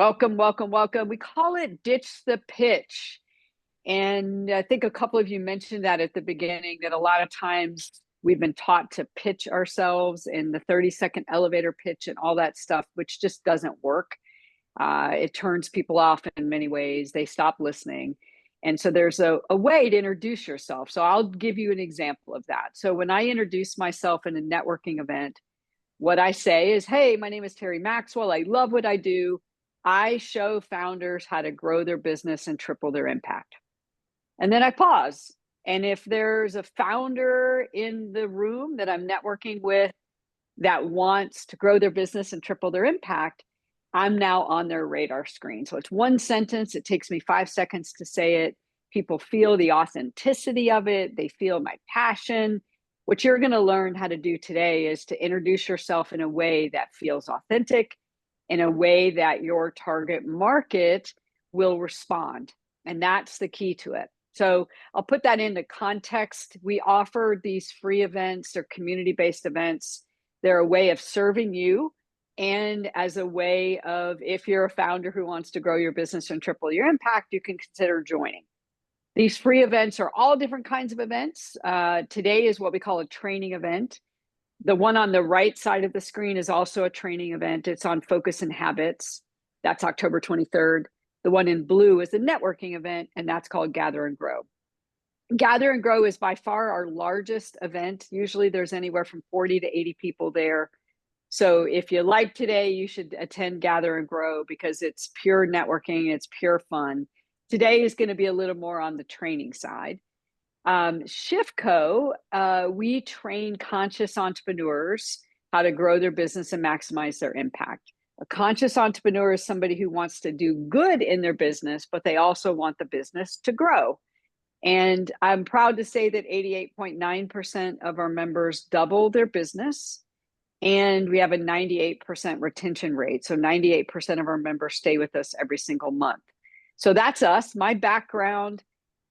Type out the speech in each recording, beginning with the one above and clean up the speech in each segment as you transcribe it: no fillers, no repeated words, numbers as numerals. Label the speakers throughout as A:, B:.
A: Welcome, welcome, welcome. We call it ditch the pitch. And I think a couple of you mentioned that at the beginning, that a lot of times we've been taught to pitch ourselves in the 30-second elevator pitch and all that stuff, which just doesn't work. It turns people off in many ways. They stop listening. And so there's a way to introduce yourself. So I'll give you an example of that. So when I introduce myself in a networking event, what I say is, hey, my name is Terry Maxwell. I love what I do. I show founders how to grow their business and triple their impact. And then I pause. And if there's a founder in the room that I'm networking with that wants to grow their business and triple their impact, I'm now on their radar screen. So it's one sentence. It takes me 5 seconds to say it. People feel the authenticity of it. They feel my passion. What you're going to learn how to do today is to introduce yourself in a way that feels authentic, in a way that your target market will respond. And that's the key to it. So I'll put that into context. We offer these free events or community-based events. They're a way of serving you, and as a way of, if you're a founder who wants to grow your business and triple your impact, you can consider joining. These free events are all different kinds of events. Today is what we call a training event. The one on the right side of the screen is also a training event. It's on focus and habits. That's October 23rd. The one in blue is a networking event, and that's called Gather and Grow. Gather and Grow is by far our largest event. Usually there's anywhere from 40 to 80 people there. So if you like today, you should attend Gather and Grow because it's pure networking, it's pure fun. Today is going to be a little more on the training side. Shiftco, we train conscious entrepreneurs how to grow their business and maximize their impact. A conscious entrepreneur is somebody who wants to do good in their business, but they also want the business to grow. And I'm proud to say that 88.9% of our members double their business, and we have a 98% retention rate. So 98% of our members stay with us every single month. So that's us. My background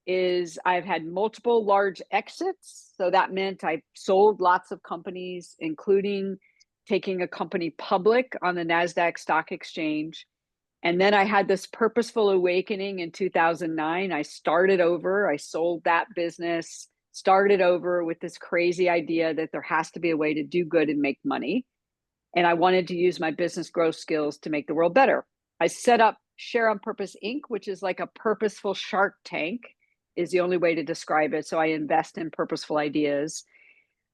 A: is I've had multiple large exits. So that meant I sold lots of companies, including taking a company public on the NASDAQ stock exchange. And then I had this purposeful awakening in 2009. I started over, I sold that business, started over with this crazy idea that there has to be a way to do good and make money. And I wanted to use my business growth skills to make the world better. I set up Share on Purpose Inc., which is like a purposeful Shark Tank, is the only way to describe it. So I invest in purposeful ideas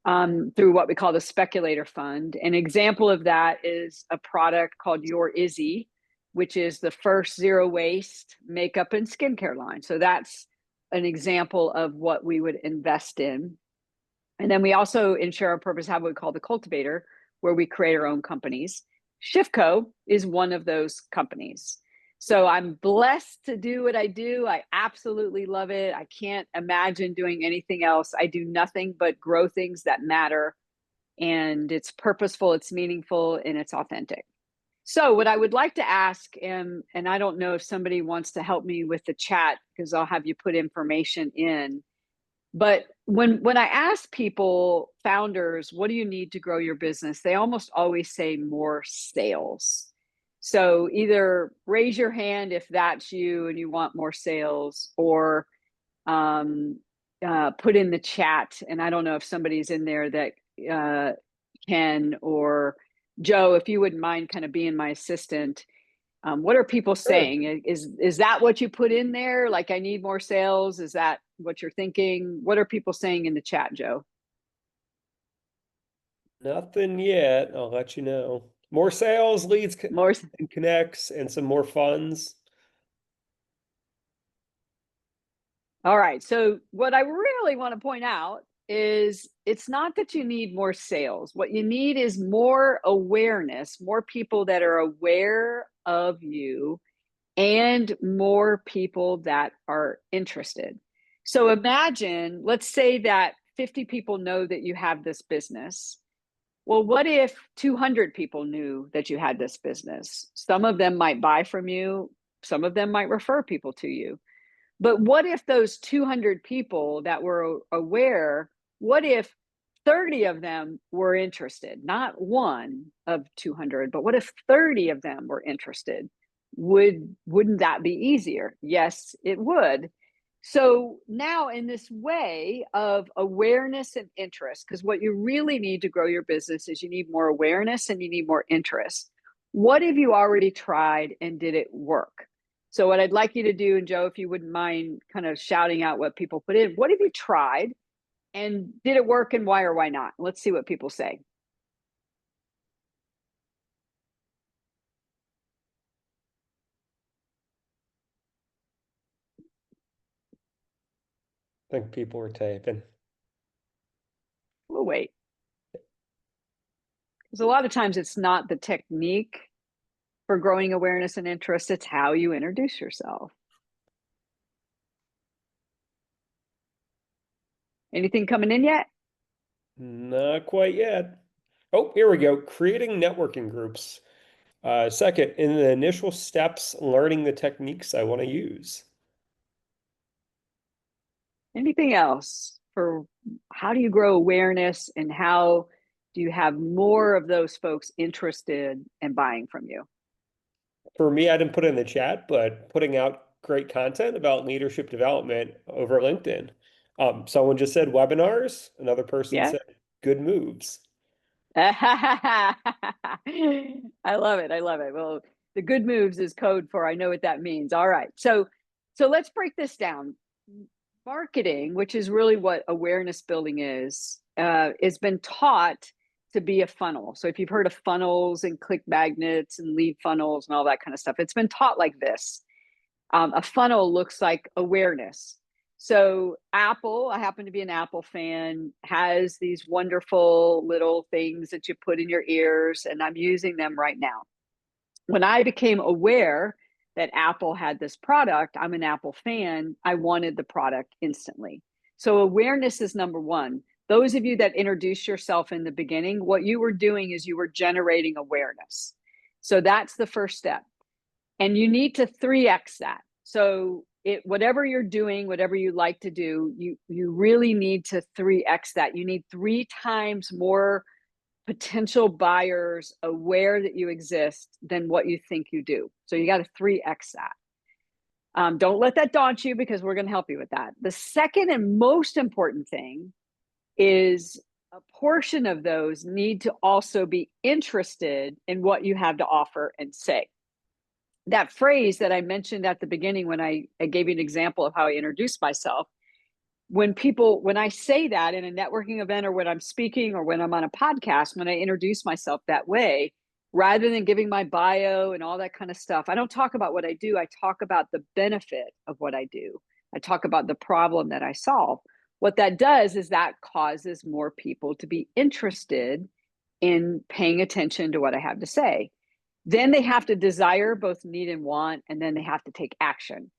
A: through what we call the Speculator Fund. An example of that is a product called Your Izzy, which is the first zero waste makeup and skincare line. So that's an example of what we would invest in. And then we also, in Share on Purpose, have what we call the Cultivator, where we create our own companies. Shiftco is one of those companies. So I'm blessed to do what I do. I absolutely love it. I can't imagine doing anything else. I do nothing but grow things that matter. And it's purposeful, it's meaningful, and it's authentic. So what I would like to ask, and I don't know if somebody wants to help me with the chat, because I'll have you put information in. But when I ask people, founders, what do you need to grow your business? They almost always say more sales. So either raise your hand if that's you and you want more sales, or put in the chat. And I don't know if somebody's in there that can, or Joe, if you wouldn't mind kind of being my assistant. What are people saying? Is that what you put in there? Like, I need more sales. Is that what you're thinking? What are people saying in the chat, Joe?
B: Nothing yet. I'll let you know. More sales, leads,
A: More.
B: and connects, and some more funds.
A: All right. So what I really want to point out is it's not that you need more sales. What you need is more awareness, more people that are aware of you, and more people that are interested. So imagine, let's say that 50 people know that you have this business. Well, what if 200 people knew that you had this business? Some of them might buy from you, some of them might refer people to you. But what if those 200 people that were aware, what if 30 of them were interested? Not one of 200, but what if 30 of them were interested? Wouldn't that be easier? Yes, it would. So now, in this way of awareness and interest, because what you really need to grow your business is you need more awareness and you need more interest. What have you already tried and did it work? So, what I'd like you to do, and Joe, if you wouldn't mind kind of shouting out what people put in, what have you tried and did it work and why or why not? Let's see what people say.
B: I think people were typing.
A: We'll wait. Because a lot of times it's not the technique for growing awareness and interest, it's how you introduce yourself. Anything coming in yet?
B: Not quite yet. Oh, here we go. Creating networking groups. Second, in the initial steps, learning the techniques I want to use.
A: Anything else for how do you grow awareness and how do you have more of those folks interested in buying from you?
B: For me, I didn't put it in the chat, but putting out great content about leadership development over LinkedIn. Someone just said webinars. Another person
A: Yeah.
B: said good moves.
A: I love it. I love it. Well, the good moves is code for I know what that means. All right. So let's break this down. Marketing, which is really what awareness building is, has been taught to be a funnel. So if you've heard of funnels and click magnets and lead funnels and all that kind of stuff, it's been taught like this. A funnel looks like awareness. So Apple, I happen to be an Apple fan, has these wonderful little things that you put in your ears, and I'm using them right now. When I became aware that Apple had this product, I'm an Apple fan, I wanted the product instantly. So awareness is number one. Those of you that introduced yourself in the beginning, what you were doing is you were generating awareness. So that's the first step. And you need to 3x that. So whatever you're doing, whatever you like to do, you really need to 3x that. You need 3 times more potential buyers aware that you exist than what you think you do. So you got to 3x that. Don't let that daunt you because we're going to help you with that. The second and most important thing is a portion of those need to also be interested in what you have to offer and say. That phrase that I mentioned at the beginning when I gave you an example of how I introduced myself, when I say that in a networking event or when I'm speaking or when I'm on a podcast, when I introduce myself that way, rather than giving my bio and all that kind of stuff, I don't talk about what I do. I talk about the benefit of what I do. I talk about the problem that I solve. What that does is that causes more people to be interested in paying attention to what I have to say. Then they have to desire, both need and want, and then they have to take action.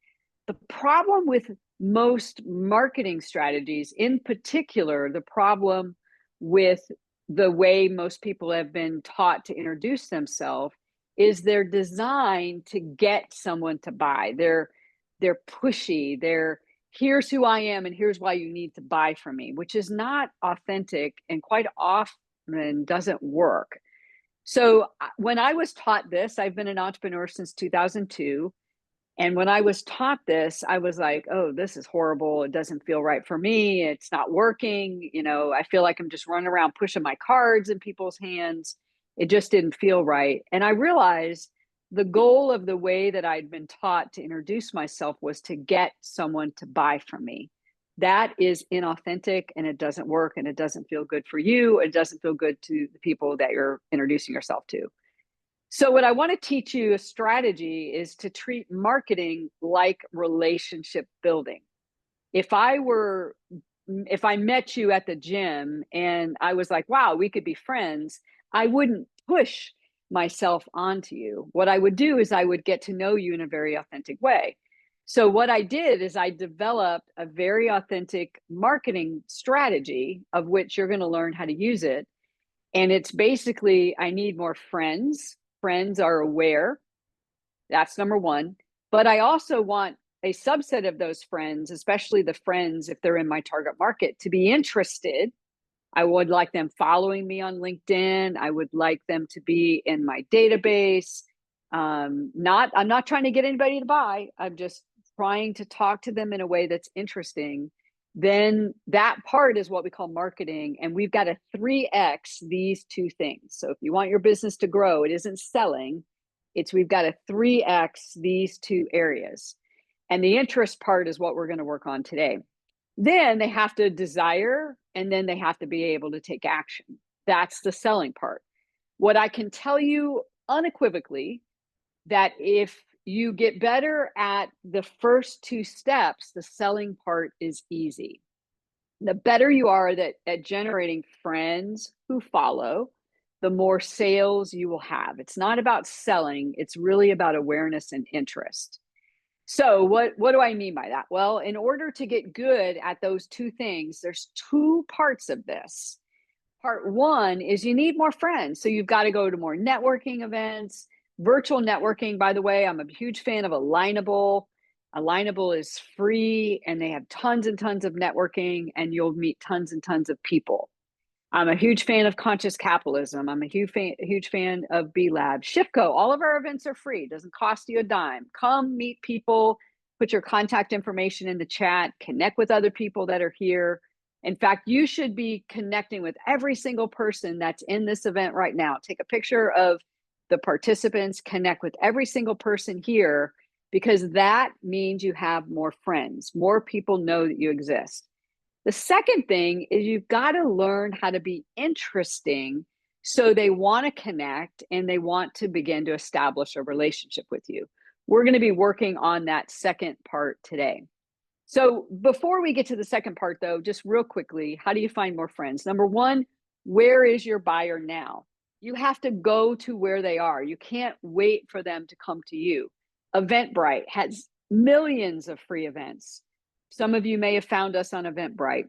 A: The problem with most marketing strategies, in particular, the problem with the way most people have been taught to introduce themselves, is they're designed to get someone to buy. They're pushy. They're here's who I am and here's why you need to buy from me, which is not authentic and quite often doesn't work. So when I was taught this, I've been an entrepreneur since 2002. And when I was taught this, I was like, oh, this is horrible. It doesn't feel right for me. It's not working. I feel like I'm just running around pushing my cards in people's hands. It just didn't feel right. And I realized the goal of the way that I'd been taught to introduce myself was to get someone to buy from me. That is inauthentic and it doesn't work and it doesn't feel good for you. It doesn't feel good to the people that you're introducing yourself to. So, what I want to teach you a strategy is to treat marketing like relationship building. If I met you at the gym and I was like, wow, we could be friends, I wouldn't push myself onto you. What I would do is I would get to know you in a very authentic way. So, what I did is I developed a very authentic marketing strategy of which you're going to learn how to use it. And it's basically, I need more friends. Friends are aware. That's number one. But I also want a subset of those friends, especially the friends, if they're in my target market, to be interested. I would like them following me on LinkedIn. I would like them to be in my database. I'm not trying to get anybody to buy. I'm just trying to talk to them in a way that's interesting. Then that part is what we call marketing. And we've got to 3x these two things. So if you want your business to grow, it isn't selling, it's we've got to 3x these two areas. And the interest part is what we're going to work on today. Then they have to desire, and then they have to be able to take action. That's the selling part. What I can tell you unequivocally, that if you get better at the first two steps, the selling part is easy. The better you are at generating friends who follow, the more sales you will have. It's not about selling, it's really about awareness and interest. So what do I mean by that? Well, in order to get good at those two things, there's two parts of this. Part one is you need more friends. So you've got to go to more networking events, virtual networking. By the way, I'm a huge fan of Alignable. Alignable is free and they have tons and tons of networking, and you'll meet tons and tons of people. I'm a huge fan of conscious capitalism. I'm a huge fan of B Lab. Shifco, all of our events are free. It doesn't cost you a dime. Come meet people, put your contact information in the chat, connect with other people that are here. In fact, you should be connecting with every single person that's in this event right now. Take a picture of the participants, connect with every single person here, because that means you have more friends. More people know that you exist. The second thing is you've got to learn how to be interesting so they want to connect and they want to begin to establish a relationship with you. We're going to be working on that second part today. So before we get to the second part, though, just real quickly, how do you find more friends? Number one, where is your buyer now? You have to go to where they are. You can't wait for them to come to you. Eventbrite has millions of free events. Some of you may have found us on Eventbrite.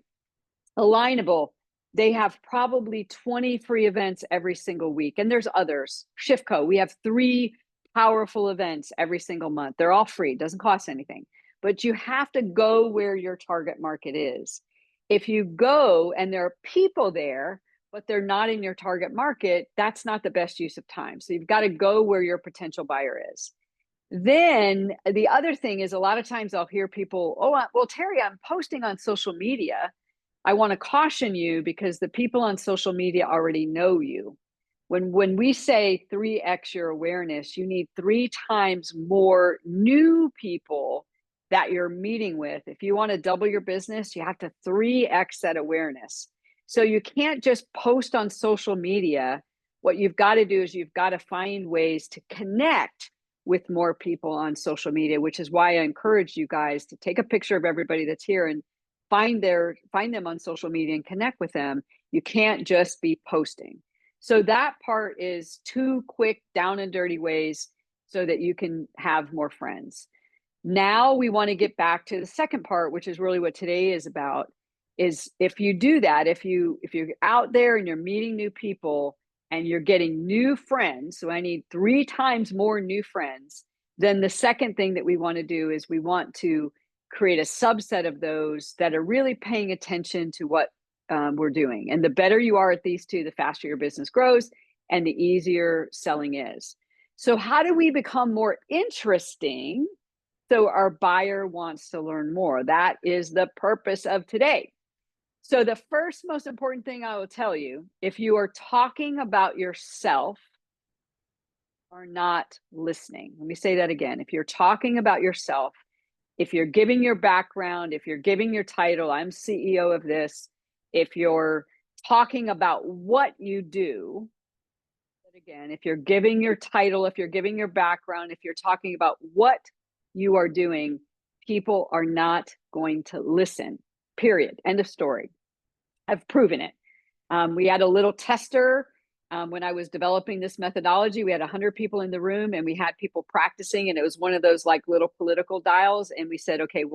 A: Alignable, they have probably 20 free events every single week. And there's others. Shifco, we have 3 powerful events every single month. They're all free, it doesn't cost anything. But you have to go where your target market is. If you go and there are people there, but they're not in your target market, that's not the best use of time. So you've got to go where your potential buyer is. Then the other thing is, a lot of times I'll hear people, oh, well, Terry, I'm posting on social media. I want to caution you because the people on social media already know you. When we say 3x your awareness, you need 3 times more new people that you're meeting with. If you want to double your business, you have to 3x that awareness. So you can't just post on social media. What you've got to do is you've got to find ways to connect with more people on social media, which is why I encourage you guys to take a picture of everybody that's here and find them on social media and connect with them. You can't just be posting. So that part is 2 quick down and dirty ways so that you can have more friends. Now we want to get back to the second part, which is really what today is about, is if you do that, if you're out there and you're meeting new people and you're getting new friends, so I need 3 times more new friends, then the second thing that we want to do is we want to create a subset of those that are really paying attention to what we're doing. And the better you are at these two, the faster your business grows and the easier selling is. So how do we become more interesting so our buyer wants to learn more? That is the purpose of today. So the first most important thing I will tell you, if you are talking about yourself, are not listening. Let me say that again. If you're talking about yourself, if you're giving your background, if you're giving your title, I'm CEO of this, if you're talking about what you do, but again, if you're giving your title, if you're giving your background, if you're talking about what you are doing, people are not going to listen, period. End of story. I've proven it. We had a little tester when I was developing this methodology. We had 100 people in the room and we had people practicing, and it was one of those like little political dials. And we said, okay,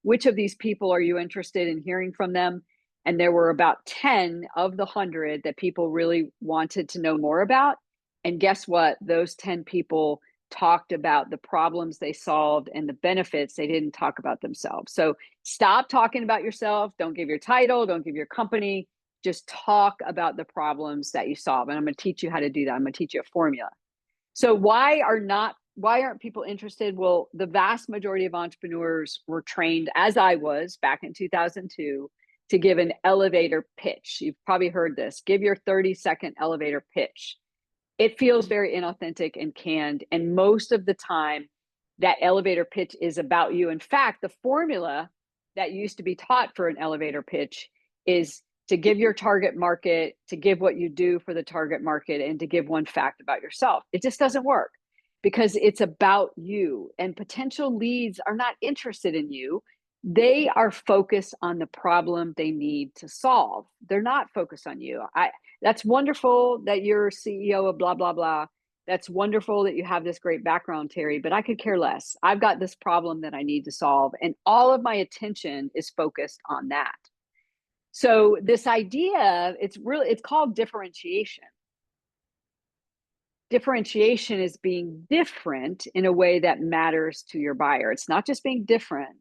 A: which of these people are you interested in hearing from them? And there were about 10 of the 100 that people really wanted to know more about. And guess what? Those 10 people talked about the problems they solved and the benefits. They didn't talk about themselves. So stop talking about yourself. Don't give your title. Don't give your company. Just talk about the problems that you solve. And I'm going to teach you how to do that. I'm going to teach you a formula. So why are not why aren't people interested? Well, the vast majority of entrepreneurs were trained, as I was back in 2002, to give an elevator pitch. You've probably heard this. Give your 30-second elevator pitch. It feels very inauthentic and canned. And most of the time, that elevator pitch is about you. In fact, the formula that used to be taught for an elevator pitch is to give your target market, to give what you do for the target market, and to give one fact about yourself. It just doesn't work because it's about you, and potential leads are not interested in you. They are focused on the problem they need to solve. They're not focused on you. That's wonderful that you're CEO of blah, blah, blah. That's wonderful that you have this great background, Terry, but I could care less. I've got this problem that I need to solve, and all of my attention is focused on that. So this idea, it's called differentiation. Differentiation is being different in a way that matters to your buyer. It's not just being different,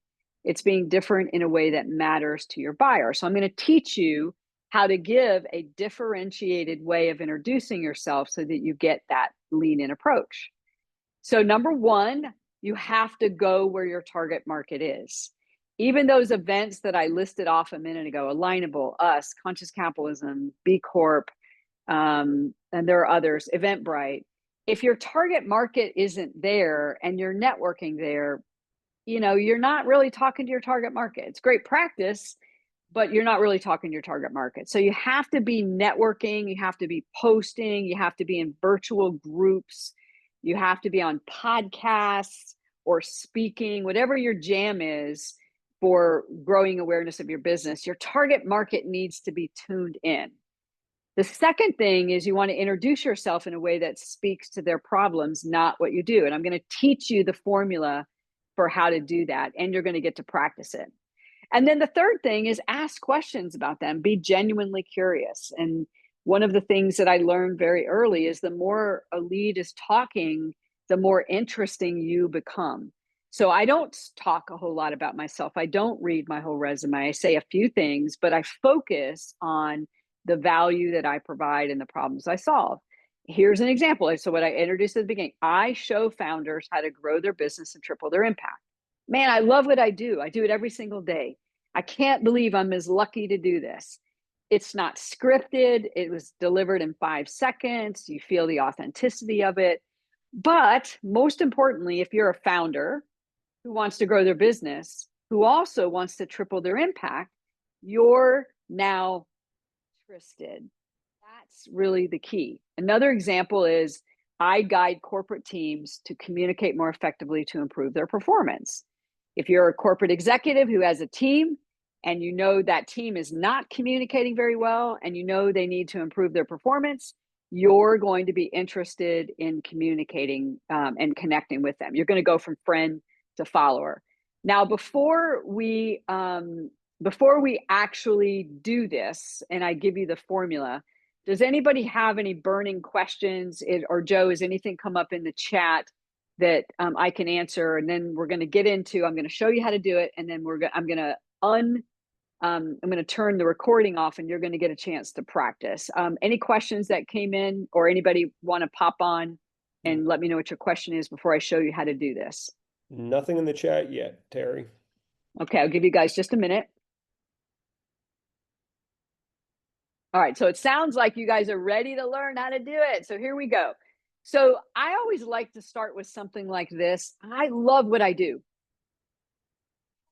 A: it's being different in a way that matters to your buyer. So I'm going to teach you how to give a differentiated way of introducing yourself so that you get that lean in approach. So number one, you have to go where your target market is. Even those events that I listed off a minute ago, Alignable, Us, Conscious Capitalism, B Corp, and there are others, Eventbrite. If your target market isn't there and you're networking there, you're not really talking to your target market. It's great practice, but you're not really talking to your target market. So you have to be networking, you have to be posting, you have to be in virtual groups, you have to be on podcasts or speaking, whatever your jam is for growing awareness of your business. Your target market needs to be tuned in. The second thing is you want to introduce yourself in a way that speaks to their problems, not what you do. And I'm going to teach you the formula for how to do that, and you're going to get to practice it. And then the third thing is ask questions about them, be genuinely curious. And one of the things that I learned very early is the more a lead is talking, the more interesting you become. So I don't talk a whole lot about myself. I don't read my whole resume. I say a few things, but I focus on the value that I provide and the problems I solve. Here's an example. So what I introduced at the beginning, I show founders how to grow their business and triple their impact. Man, I love what I do. I do it every single day. I can't believe I'm as lucky to do this. It's not scripted. It was delivered in 5 seconds. You feel the authenticity of it. But most importantly, if you're a founder who wants to grow their business, who also wants to triple their impact, you're now interested. That's really the key. Another example is I guide corporate teams to communicate more effectively to improve their performance. If you're a corporate executive who has a team and you know that team is not communicating very well and you know they need to improve their performance, you're going to be interested in communicating and connecting with them. You're going to go from friend to follower. Now, before we actually do this, and I give you the formula, does anybody have any burning questions? Or Joe, has anything come up in the chat that I can answer? And then we're going to get into, I'm going to show you how to do it. And then I'm going to turn the recording off and you're going to get a chance to practice. Any questions that came in, or anybody want to pop on and let me know what your question is before I show you how to do this?
B: Nothing in the chat yet, Terry.
A: Okay, I'll give you guys just a minute. All right, so it sounds like you guys are ready to learn how to do it. So here we go. So I always like to start with something like this. I love what I do.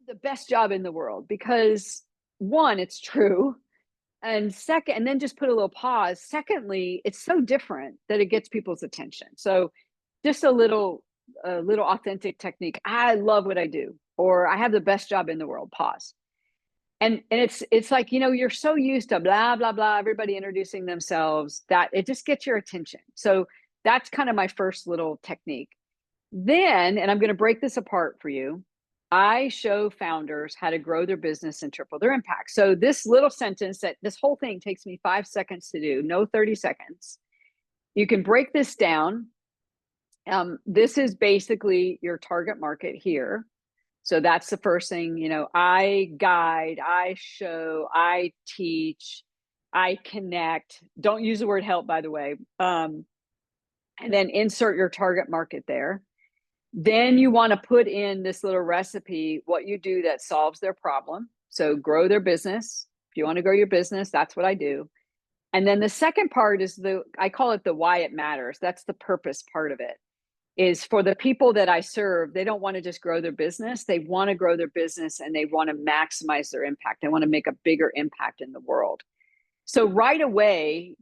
A: The best job in the world because one, it's true. And second, and then just put a little pause. Secondly, it's so different that it gets people's attention. So just a little authentic technique. I love what I do, or I have the best job in the world. Pause. And it's like, you're so used to blah, blah, blah, everybody introducing themselves that it just gets your attention. So that's kind of my first little technique. Then, and I'm going to break this apart for you, I show founders how to grow their business and triple their impact. So this little sentence, that this whole thing takes me 5 seconds to do, no 30 seconds. You can break this down. This is basically your target market here. So that's the first thing, I guide, I show, I teach, I connect. Don't use the word help, by the way. And then insert your target market there. Then you want to put in this little recipe, what you do that solves their problem. So grow their business. If you want to grow your business, that's what I do. And then the second part is I call it the why it matters. That's the purpose part of it. Is for the people that I serve, they don't want to just grow their business. They want to grow their business and they want to maximize their impact. They want to make a bigger impact in the world. So right away,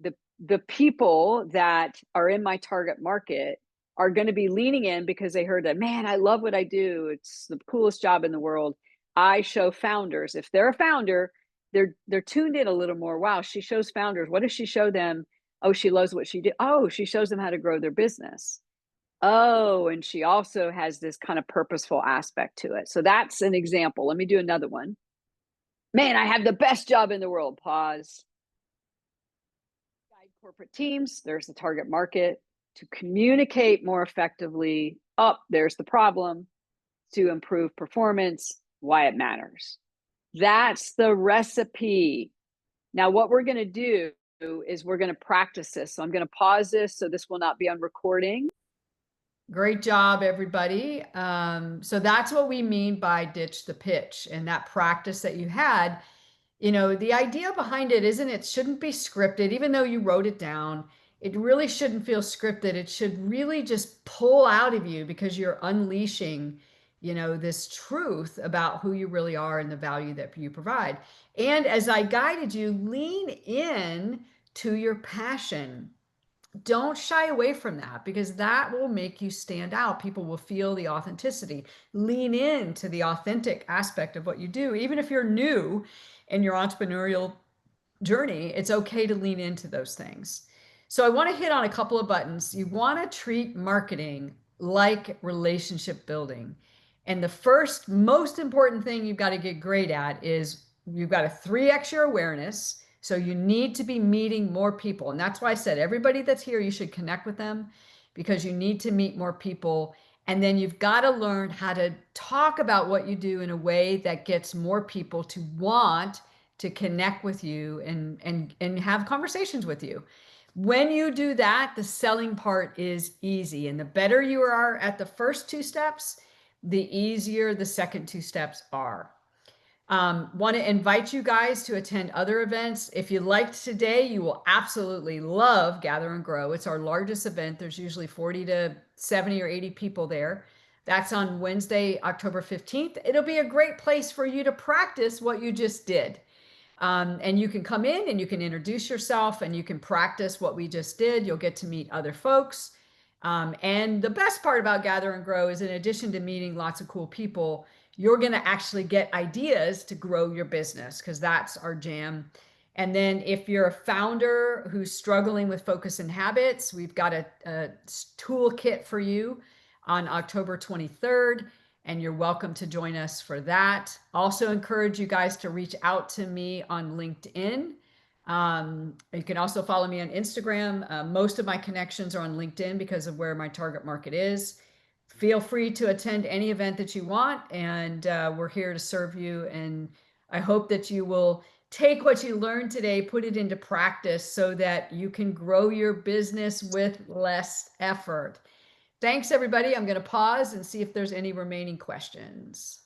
A: the people that are in my target market are going to be leaning in because they heard that, man, I love what I do. It's the coolest job in the world. I show founders. If they're a founder, they're tuned in a little more. Wow, she shows founders. What does she show them? Oh, she loves what she did. Oh, she shows them how to grow their business. Oh, and she also has this kind of purposeful aspect to it. So that's an example. Let me do another one. Man, I have the best job in the world. Pause. Guide corporate teams, there's the target market, to communicate more effectively. Up, there's the problem, to improve performance, why it matters. That's the recipe. Now, what we're going to do is we're going to practice this. So I'm going to pause this so this will not be on recording.
C: Great job, everybody. So that's what we mean by ditch the pitch, and that practice that you had. The idea behind it isn't it shouldn't be scripted, even though you wrote it down. It really shouldn't feel scripted. It should really just pull out of you because you're unleashing, this truth about who you really are and the value that you provide. And as I guided you, lean in to your passion. Don't shy away from that because that will make you stand out. People will feel the authenticity. Lean into the authentic aspect of what you do. Even if you're new in your entrepreneurial journey, it's okay to lean into those things. So I want to hit on a couple of buttons. You want to treat marketing like relationship building. And the first most important thing you've got to get great at is you've got to 3x your awareness. So you need to be meeting more people. And that's why I said everybody that's here, you should connect with them because you need to meet more people. And then you've got to learn how to talk about what you do in a way that gets more people to want to connect with you and have conversations with you. When you do that, the selling part is easy. And the better you are at the first two steps, the easier the second two steps are. Want to invite you guys to attend other events. If you liked today, you will absolutely love Gather and Grow. It's our largest event. There's usually 40 to 70 or 80 people there. That's on Wednesday, October 15th. It'll be a great place for you to practice what you just did. And you can come in and you can introduce yourself and you can practice what we just did. You'll get to meet other folks. And the best part about Gather and Grow is in addition to meeting lots of cool people, you're going to actually get ideas to grow your business because that's our jam. And then if you're a founder who's struggling with focus and habits, we've got a toolkit for you on October 23rd, and you're welcome to join us for that. Also encourage you guys to reach out to me on LinkedIn. You can also follow me on Instagram. Most of my connections are on LinkedIn because of where my target market is. Feel free to attend any event that you want, and we're here to serve you. And I hope that you will take what you learned today, put it into practice so that you can grow your business with less effort. Thanks, everybody. I'm going to pause and see if there's any remaining questions.